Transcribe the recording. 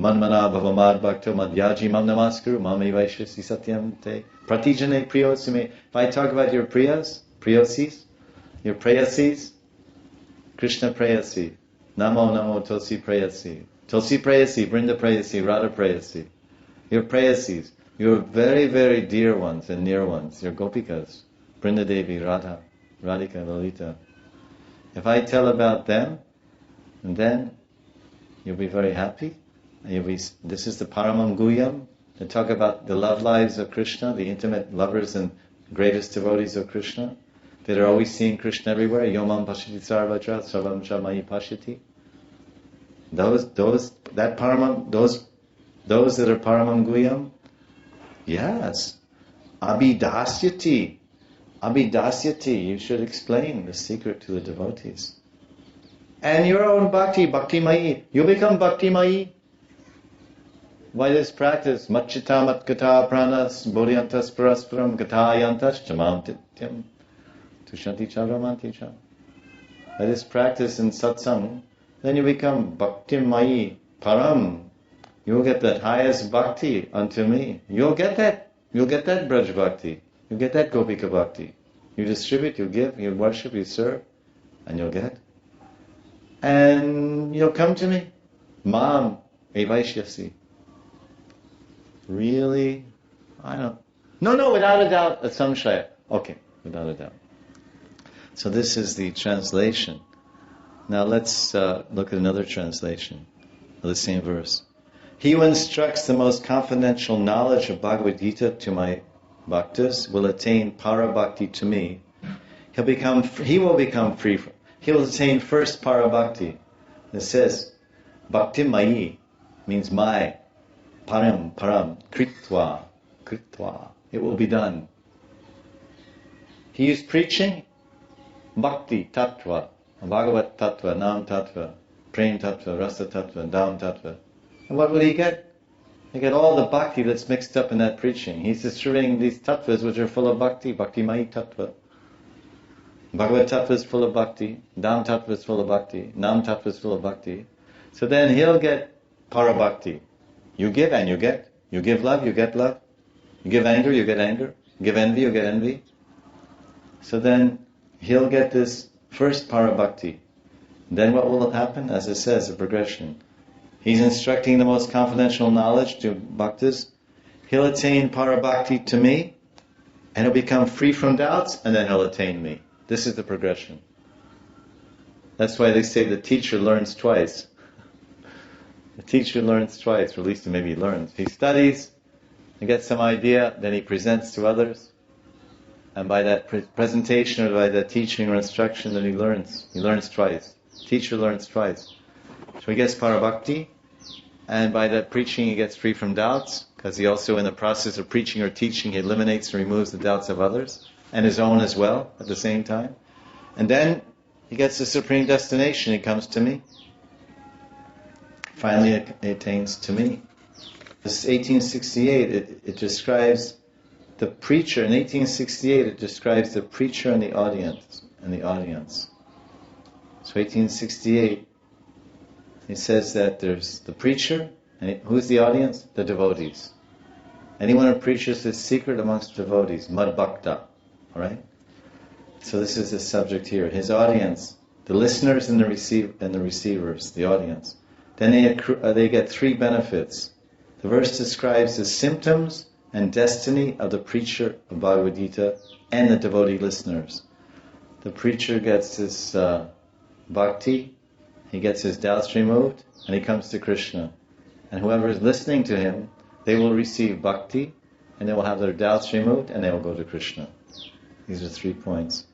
Manmana bhavamad bhakto madhyaji mam namaskuru mami vaishyasi satyam te pratijane priyosime. If I talk about your preyasis, your preyasis, Krishna prayasi, namo namo tulsi prayasi, tulsi prayasi, Brinda prayasi, Radha prayasi. Your preyasis, your very, very dear ones and near ones, your gopikas, Brinda Devi, Radha, Radhika, Lalita. If I tell about them, then you'll be very happy. And this is the Paramam Guyam, to talk about the love lives of Krishna, the intimate lovers and greatest devotees of Krishna, that are always seeing Krishna everywhere. Yomam pashiti sarvatra, sarvam shamai pashiti. Those that Paramam, those that are Paramam Guyam, yes. Abhidasyati. Abhidasyati, you should explain the secret to the devotees. And your own bhakti mai, you become bhakti mai. By this practice, matchita matkata pranas bodhyantas parasparam gatayantas chamam tityam tushanti charamanti cha. By this practice in satsang, then you become bhakti mai param. You'll get that highest bhakti unto me. You'll get that Braj bhakti. You'll get that Gopika bhakti. You distribute, you give, you worship, you serve, and you'll get. And you'll come to me. Mam evaishyasi. Really? I don't. No, without a doubt, a samshaya. Okay, without a doubt. So this is the translation. Now let's look at another translation of the same verse. He who instructs the most confidential knowledge of Bhagavad Gita to my bhaktas will attain para-bhakti to me. He will become free. He will attain first para-bhakti. It says, bhakti mai means my. Param, kritva. It will be done. He is preaching bhakti tattva, Bhagavat tattva, nam tattva, prem tattva, rasa tattva, dham tattva. And what will he get? He get all the bhakti that's mixed up in that preaching. He's distributing these tattvas which are full of bhakti, bhakti mai tattva. Bhagavat tattva is full of bhakti, dham tattva is full of bhakti, nam tattva is full of bhakti. So then he'll get para bhakti. You give and you get. You give love, you get love. You give anger, you get anger. You give envy, you get envy. So then he'll get this first para-bhakti. Then what will happen? As it says, a progression. He's instructing the most confidential knowledge to bhaktas. He'll attain para-bhakti to me, and he'll become free from doubts, and then he'll attain me. This is the progression. That's why they say the teacher learns twice. The teacher learns twice, or at least maybe he learns. He studies, he gets some idea, then he presents to others. And by that presentation or by that teaching or instruction, then he learns. He learns twice. Teacher learns twice. So he gets para-bhakti, and by that preaching he gets free from doubts, because he also in the process of preaching or teaching, he eliminates and removes the doubts of others, and his own as well, at the same time. And then he gets the supreme destination, he comes to me. Finally it attains to me. This 1868, it describes the preacher. In 1868, it describes the preacher and the audience. So 1868, it says that there's the preacher, and who's the audience? The devotees. Anyone who preaches this secret amongst devotees, mad bhakta. All right. So this is the subject here. His audience, the listeners and the receivers, the audience. Then they get three benefits. The verse describes the symptoms and destiny of the preacher of Bhagavad Gita and the devotee listeners. The preacher gets his bhakti, he gets his doubts removed, and he comes to Krishna. And whoever is listening to him, they will receive bhakti, and they will have their doubts removed, and they will go to Krishna. These are 3 points.